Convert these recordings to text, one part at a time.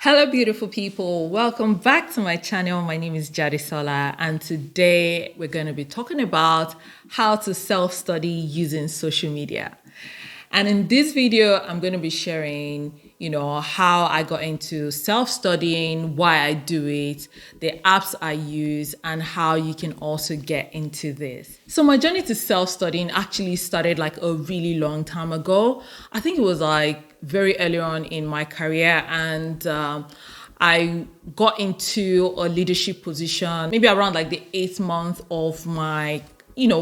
Hello, beautiful people. Welcome back to my channel. My name is Jadisola, and today we're going to be talking about how to self-study using social media. And in this video, I'm going to be sharing, how I got into self-studying, why I do it, the apps I use, and how you can also get into this. So my journey to self-studying actually started like a really long time ago. I think it was like very early on in my career, and I got into a leadership position maybe around like the 8th month of my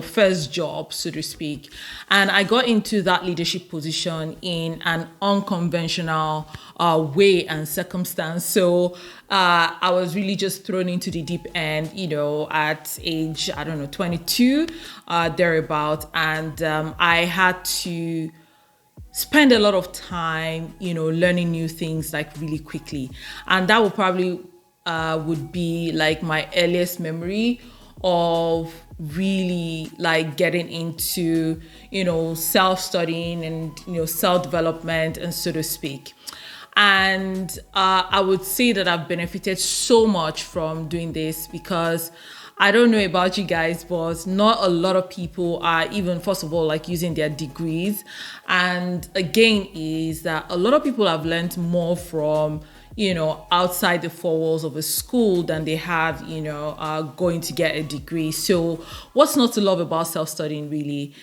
first job, so to speak. And I got into that leadership position in an unconventional way and circumstance. So I was really just thrown into the deep end, at age, 22, thereabout. And I had to spend a lot of time, learning new things like really quickly. And that would be like my earliest memory of really like getting into self-studying and self-development, and so to speak. And I would say that I've benefited so much from doing this, because I don't know about you guys, but not a lot of people are even, first of all, like using their degrees. And again, is that a lot of people have learned more from outside the four walls of a school than they have, going to get a degree. So what's not to love about self-studying, really?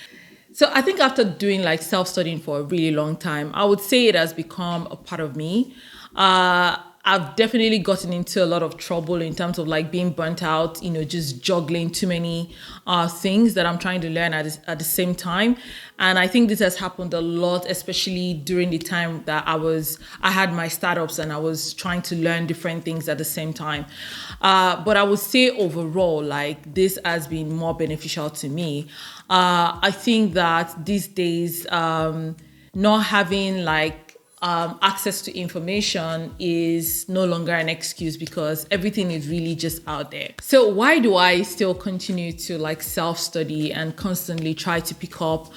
So I think after doing like self-studying for a really long time, I would say it has become a part of me. I've definitely gotten into a lot of trouble in terms of like being burnt out, just juggling too many things that I'm trying to learn at the same time. And I think this has happened a lot, especially during the time that I had my startups and I was trying to learn different things at the same time. But I would say overall, like this has been more beneficial to me. I think that these days, not having like access to information is no longer an excuse, because everything is really just out there. So why do I still continue to like self-study and constantly try to pick up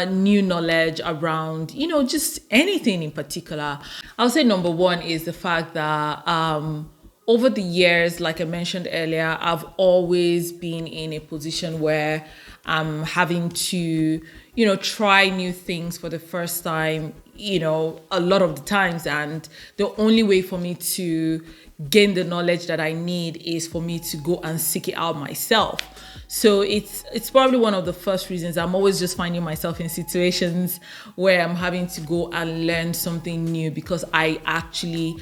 new knowledge around, just anything in particular? I'll say number one is the fact that over the years, like I mentioned earlier, I've always been in a position where I'm having to, try new things for the first time, a lot of the times. And the only way for me to gain the knowledge that I need is for me to go and seek it out myself. So it's probably one of the first reasons I'm always just finding myself in situations where I'm having to go and learn something new, because I actually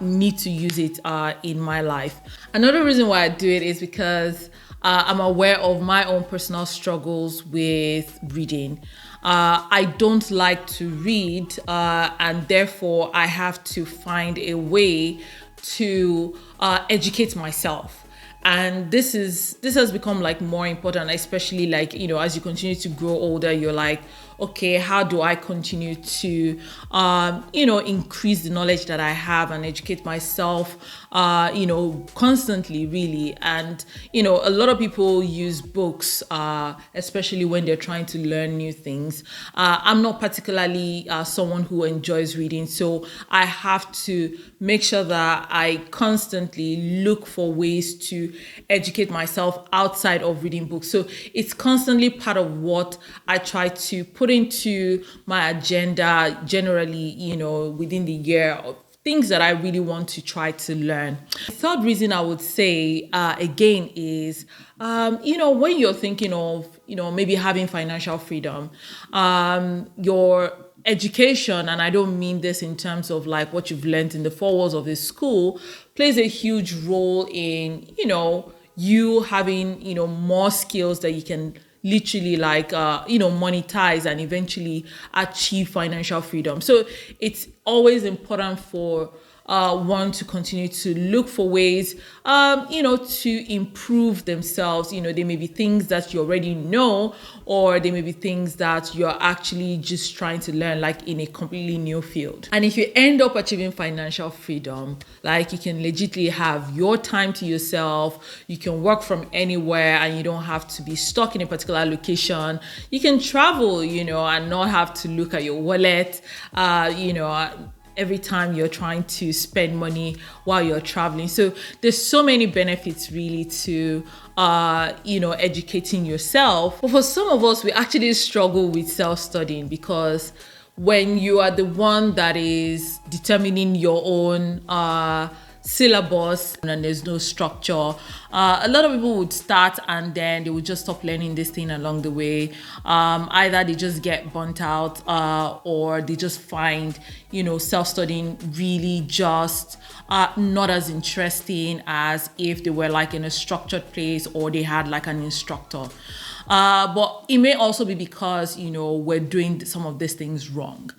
need to use it in my life. Another reason why I do it is because I'm aware of my own personal struggles with reading. I don't like to read, and therefore I have to find a way to educate myself. And this has become like more important, especially like, as you continue to grow older, you're like, okay, how do I continue to, increase the knowledge that I have and educate myself, constantly, really. And, a lot of people use books, especially when they're trying to learn new things. I'm not particularly someone who enjoys reading, so I have to make sure that I constantly look for ways to educate myself outside of reading books. So it's constantly part of what I try to put into my agenda generally, within the year, of things that I really want to try to learn. The third reason I would say, again, is, when you're thinking of, maybe having financial freedom, your education, and I don't mean this in terms of like what you've learned in the four walls of the school, plays a huge role in, you having, more skills that you can literally like, monetize and eventually achieve financial freedom. So it's always important for one to continue to look for ways, to improve themselves. There may be things that you already know, or there may be things that you're actually just trying to learn, like in a completely new field. And if you end up achieving financial freedom, like you can legitimately have your time to yourself, you can work from anywhere, and you don't have to be stuck in a particular location. You can travel, and not have to look at your wallet, every time you're trying to spend money while you're traveling. So there's so many benefits really to educating yourself. But for some of us, we actually struggle with self-studying, because when you are the one that is determining your own syllabus and there's no structure, a lot of people would start and then they would just stop learning this thing along the way. Either they just get burnt out, or they just find self-studying really just not as interesting as if they were like in a structured place or they had like an instructor. But it may also be because, we're doing some of these things wrong.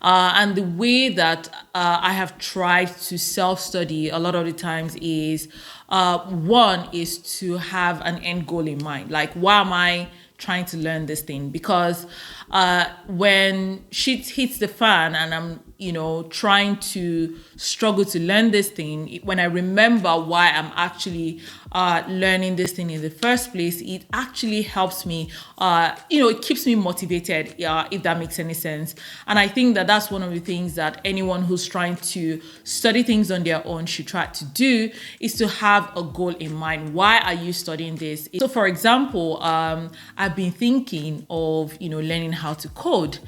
And the way that I have tried to self-study a lot of the times is, one is to have an end goal in mind. Like, why am I trying to learn this thing? Because when shit hits the fan and I'm trying to struggle to learn this thing, when I remember why I'm actually learning this thing in the first place, it actually helps me, it keeps me motivated, if that makes any sense. And I think that that's one of the things that anyone who's trying to study things on their own should try to do, is to have a goal in mind. Why are you studying this? So for example, I've been thinking of, learning how to code.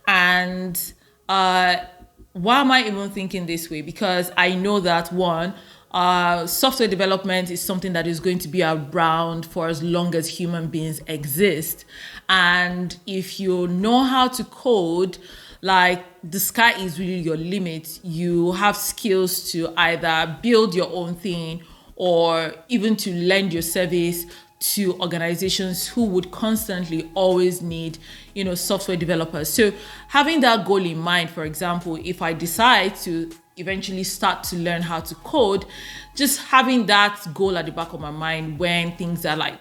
And why am I even thinking this way? Because I know that one, software development is something that is going to be around for as long as human beings exist. And if you know how to code, like, the sky is really your limit. You have skills to either build your own thing or even to lend your service to organizations who would constantly always need, software developers. So having that goal in mind, for example, if I decide to eventually start to learn how to code, just having that goal at the back of my mind when things are like,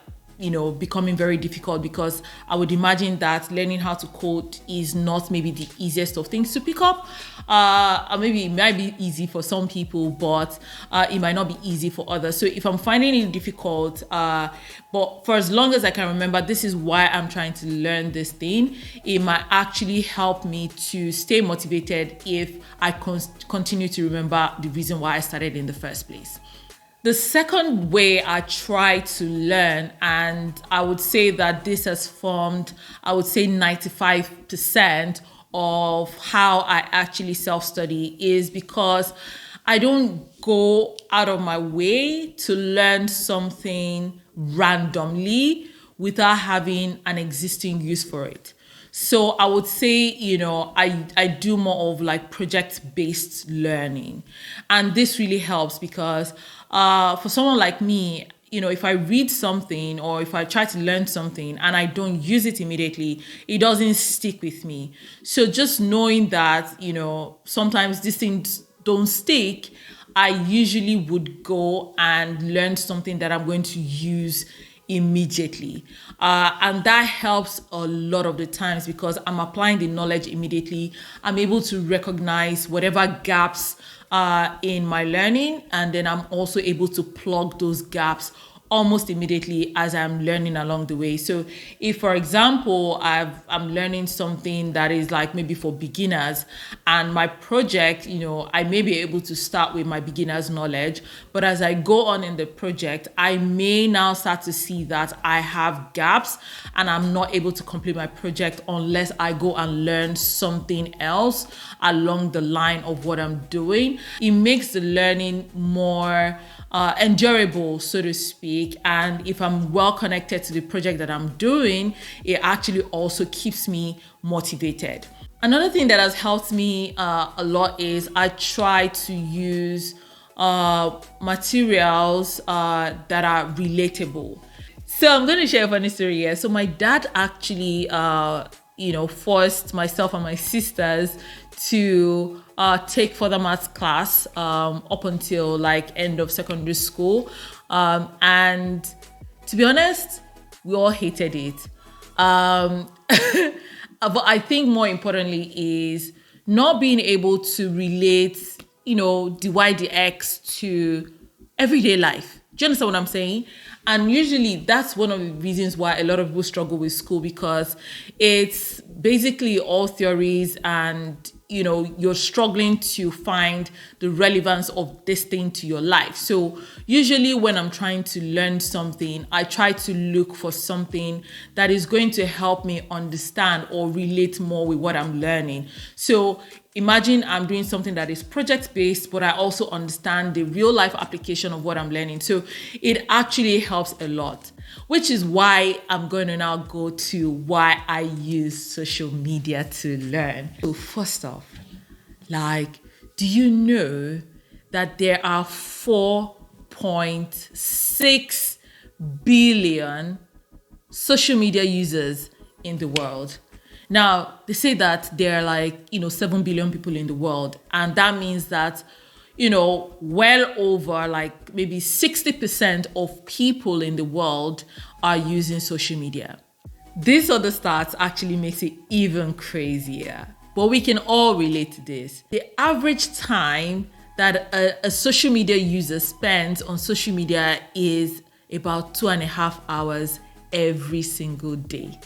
becoming very difficult, because I would imagine that learning how to code is not maybe the easiest of things to pick up. Or maybe it might be easy for some people, but it might not be easy for others. So if I'm finding it difficult, but for as long as I can remember, this is why I'm trying to learn this thing, it might actually help me to stay motivated if I continue to remember the reason why I started in the first place. The second way I try to learn, and I would say that this has formed, 95% of how I actually self-study, is because I don't go out of my way to learn something randomly without having an existing use for it. So I would say, I do more of like project-based learning. And this really helps because for someone like me, if I read something or if I try to learn something and I don't use it immediately, it doesn't stick with me. So just knowing that, sometimes these things don't stick, I usually would go and learn something that I'm going to use immediately. And that helps a lot of the times because I'm applying the knowledge immediately. I'm able to recognize whatever gaps in my learning, and then I'm also able to plug those gaps almost immediately as I'm learning along the way. So if, for example, I'm learning something that is like maybe for beginners, and my project, I may be able to start with my beginner's knowledge, but as I go on in the project, I may now start to see that I have gaps and I'm not able to complete my project unless I go and learn something else along the line of what I'm doing. It makes the learning more endurable, so to speak. And if I'm well connected to the project that I'm doing, it actually also keeps me motivated. Another thing that has helped me a lot is I try to use materials that are relatable. So I'm going to share a funny story here. So my dad actually, forced myself and my sisters to take further maths class up until like end of secondary school. And to be honest, we all hated it. But I think more importantly is not being able to relate, the Y, the X to everyday life. Do you understand what I'm saying? And usually that's one of the reasons why a lot of people struggle with school, because it's basically all theories and you're struggling to find the relevance of this thing to your life. So usually when I'm trying to learn something, I try to look for something that is going to help me understand or relate more with what I'm learning. So imagine I'm doing something that is project-based, but I also understand the real life application of what I'm learning. So it actually helps a lot, which is why I'm going to now go to why I use social media to learn. So first off, do you know that there are 4.6 billion social media users in the world? Now, they say that there are 7 billion people in the world. And that means that, well over maybe 60% of people in the world are using social media. This other stats actually makes it even crazier, but we can all relate to this. The average time that a social media user spends on social media is about 2.5 hours every single day.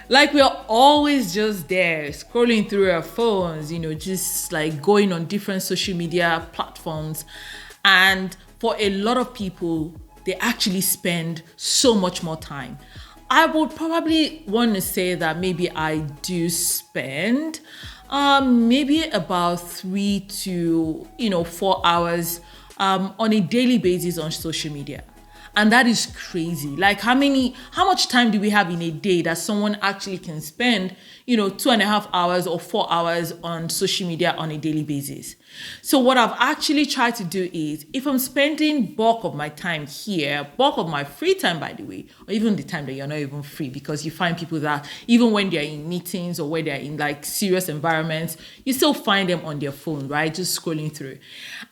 We are always just there scrolling through our phones, just going on different social media platforms. And for a lot of people, they actually spend so much more time. I would probably want to say that maybe I do spend maybe about 3 to 4 hours on a daily basis on social media. And that is crazy. How much time do we have in a day that someone actually can spend, 2.5 hours or 4 hours on social media on a daily basis? So what I've actually tried to do is, if I'm spending bulk of my time here, bulk of my free time, by the way, or even the time that you're not even free, because you find people that even when they're in meetings or when they're in serious environments, you still find them on their phone, right? Just scrolling through.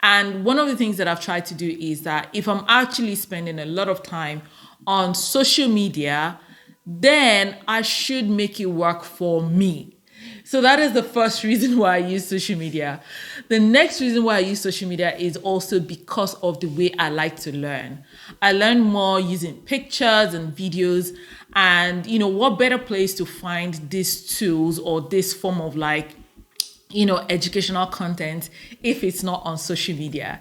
And one of the things that I've tried to do is that if I'm actually spending a lot of time on social media, then I should make it work for me. So that is the first reason why I use social media. The next reason why I use social media is also because of the way I like to learn. I learn more using pictures and videos, and what better place to find these tools or this form of educational content if it's not on social media.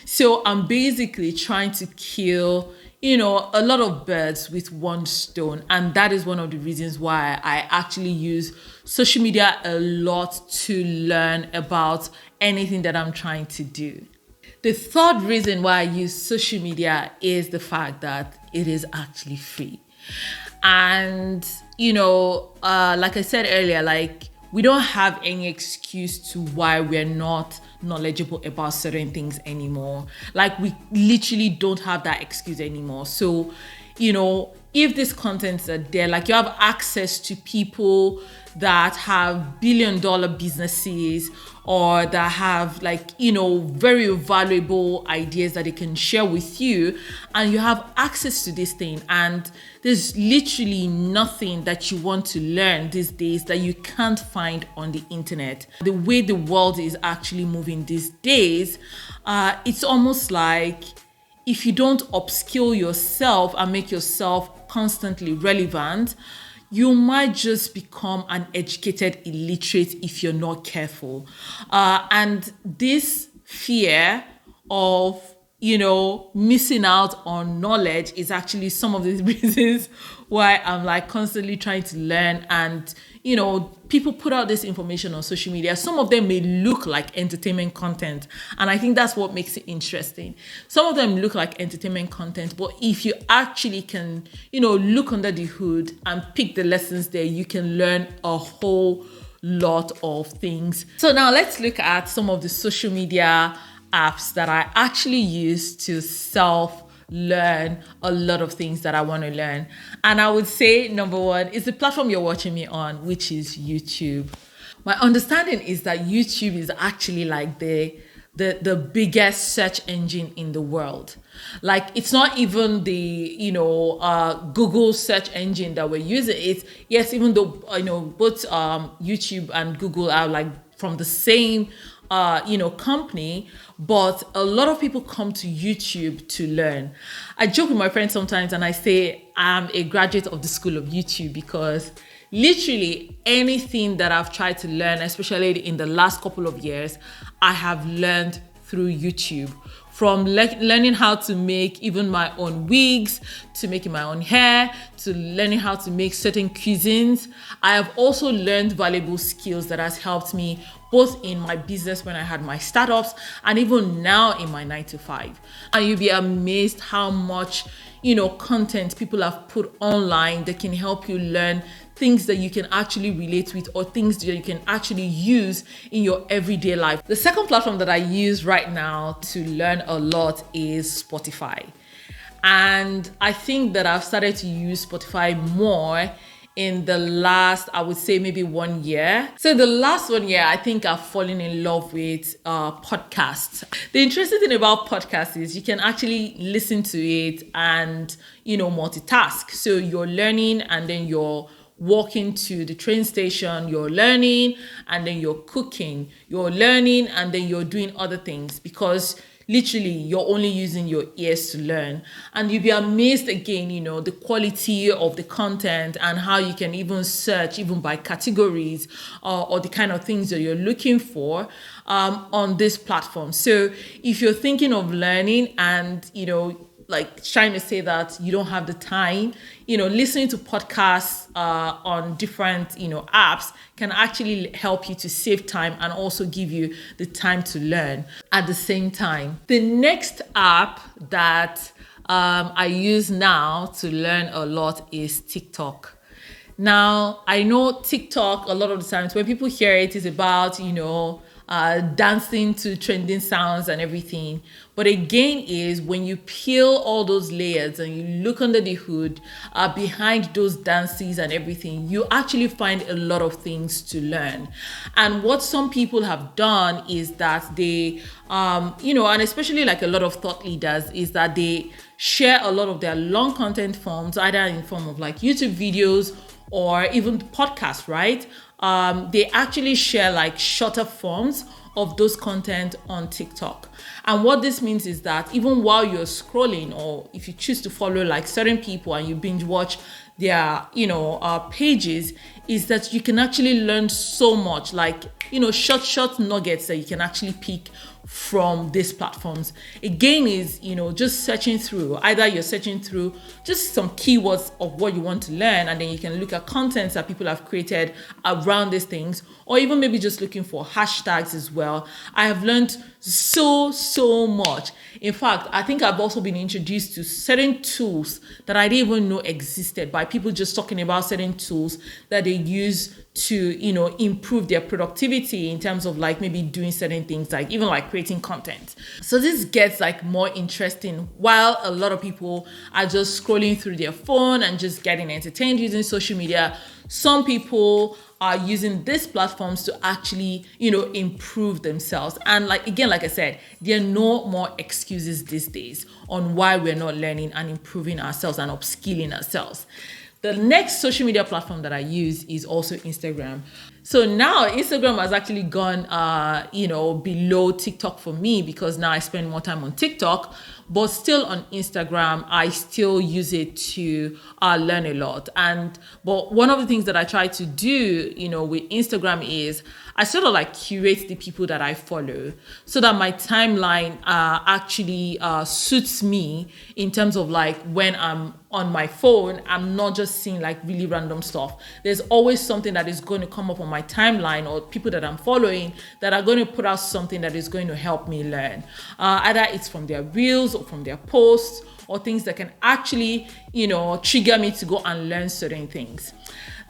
So I'm basically trying to kill a lot of birds with one stone. And that is one of the reasons why I actually use social media a lot to learn about anything that I'm trying to do. The third reason why I use social media is the fact that it is actually free. And, like I said earlier, we don't have any excuse to why we're not knowledgeable about certain things anymore. We literally don't have that excuse anymore. So, if these contents are there, you have access to people that have billion-dollar businesses or that have very valuable ideas that they can share with you, and you have access to this thing, and there's literally nothing that you want to learn these days that you can't find on the internet. The way the world is actually moving these days, it's almost like if you don't upskill yourself and make yourself constantly relevant, you might just become an educated illiterate if you're not careful. And this fear of, missing out on knowledge is actually some of the reasons why I'm constantly trying to learn. And, people put out this information on social media. Some of them may look like entertainment content. And I think that's what makes it interesting. Some of them look like entertainment content, but if you actually can, look under the hood and pick the lessons there, you can learn a whole lot of things. So now let's look at some of the social media apps that I actually use to self-learn a lot of things that I want to learn. And I would say number one is the platform you're watching me on, which is YouTube. My understanding is that YouTube is actually the biggest search engine in the world. It's not even the Google search engine that we're using. It's yes, even though both YouTube and Google are from the same company, but a lot of people come to YouTube to learn. I joke with my friends sometimes and I say I'm a graduate of the school of YouTube because literally anything that I've tried to learn, especially in the last couple of years, I have learned through YouTube. From learning how to make even my own wigs, to making my own hair, to learning how to make certain cuisines. I have also learned valuable skills that has helped me both in my business when I had my startups and even now in my 9 to 5. And you'll be amazed how much, content people have put online that can help you learn things that you can actually relate with or things that you can actually use in your everyday life. The second platform that I use right now to learn a lot is Spotify. And I think that I've started to use Spotify more in the last, I would say maybe 1 year. So the last 1 year, I think I've fallen in love with podcasts. The interesting thing about podcasts is you can actually listen to it and, multitask. So you're learning and then you're walking to the train station, you're learning and then you're cooking, you're learning and then you're doing other things, because literally you're only using your ears to learn. And you'll be amazed again, the quality of the content and how you can even search even by categories or the kind of things that you're looking for on this platform. So if you're thinking of learning and, like trying to say that you don't have the time, listening to podcasts on different, apps can actually help you to save time and also give you the time to learn at the same time. The next app that I use now to learn a lot is TikTok. Now, I know TikTok, a lot of the times when people hear it, is about, dancing to trending sounds and everything. But again is when you peel all those layers and you look under the hood, behind those dances and everything, you actually find a lot of things to learn. And what some people have done is that they, and especially like a lot of thought leaders, is that they share a lot of their long content forms, either in form of like YouTube videos or even podcasts, right? They actually share like shorter forms of those content on TikTok. And what this means is that even while you're scrolling, or if you choose to follow like certain people and you binge watch their, pages, is that you can actually learn so much, like, short nuggets that you can actually pick from these platforms. Again is, just searching through, either you're searching through just some keywords of what you want to learn, and then you can look at contents that people have created around these things, or even maybe just looking for hashtags as well. I have learned so much. In fact, I think I've also been introduced to certain tools that I didn't even know existed by people just talking about certain tools that they use to, improve their productivity in terms of like maybe doing certain things, like even like creating content. So this gets like more interesting. While a lot of people are just scrolling through their phone and just getting entertained using social media, some people are using these platforms to actually, improve themselves. And like I said, there are no more excuses these days on why we're not learning and improving ourselves and upskilling ourselves. The next social media platform that I use is also Instagram. So now Instagram has actually gone, below TikTok for me, because now I spend more time on TikTok, but still on Instagram, I still use it to learn a lot. But one of the things that I try to do, with Instagram is I sort of like curate the people that I follow so that my timeline actually suits me in terms of like when I'm on my phone, I'm not just seeing like really random stuff. There's always something that is going to come up on my timeline, or people that I'm following that are going to put out something that is going to help me learn. Either it's from their reels or from their posts, or things that can actually, trigger me to go and learn certain things.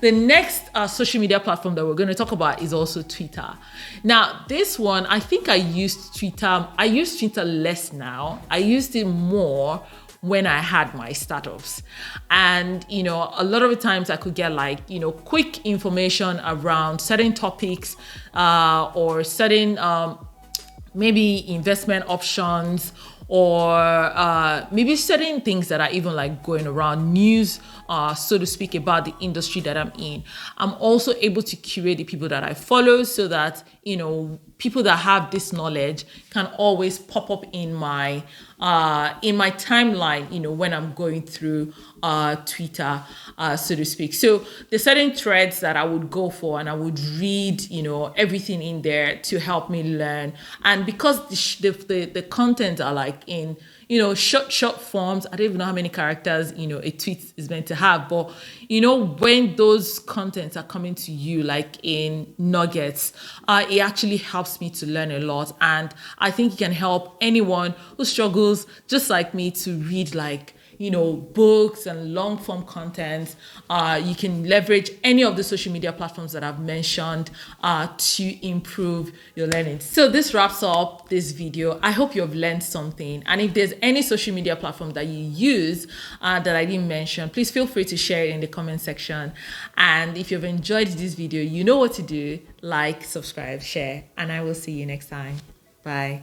The next social media platform that we're going to talk about is also Twitter. Now, this one, I think I use Twitter less now. I used it more when I had my startups. And, a lot of the times I could get like, quick information around certain topics or certain maybe investment options, or maybe certain things that are even like going around, news, so to speak, about the industry that I'm in. I'm also able to curate the people that I follow so that, people that have this knowledge can always pop up in my timeline, when I'm going through Twitter, so to speak. So there's certain threads that I would go for, and I would read, everything in there to help me learn. And because the content are like in short forms. I don't even know how many characters, a tweet is meant to have. But, when those contents are coming to you, like in nuggets, it actually helps me to learn a lot. And I think it can help anyone who struggles, just like me, to read books and long form content. You can leverage any of the social media platforms that I've mentioned to improve your learning. So this wraps up this video. I hope you've learned something. And if there's any social media platform that you use that I didn't mention, please feel free to share it in the comment section. And if you've enjoyed this video, you know what to do. Like, subscribe, share, and I will see you next time. Bye.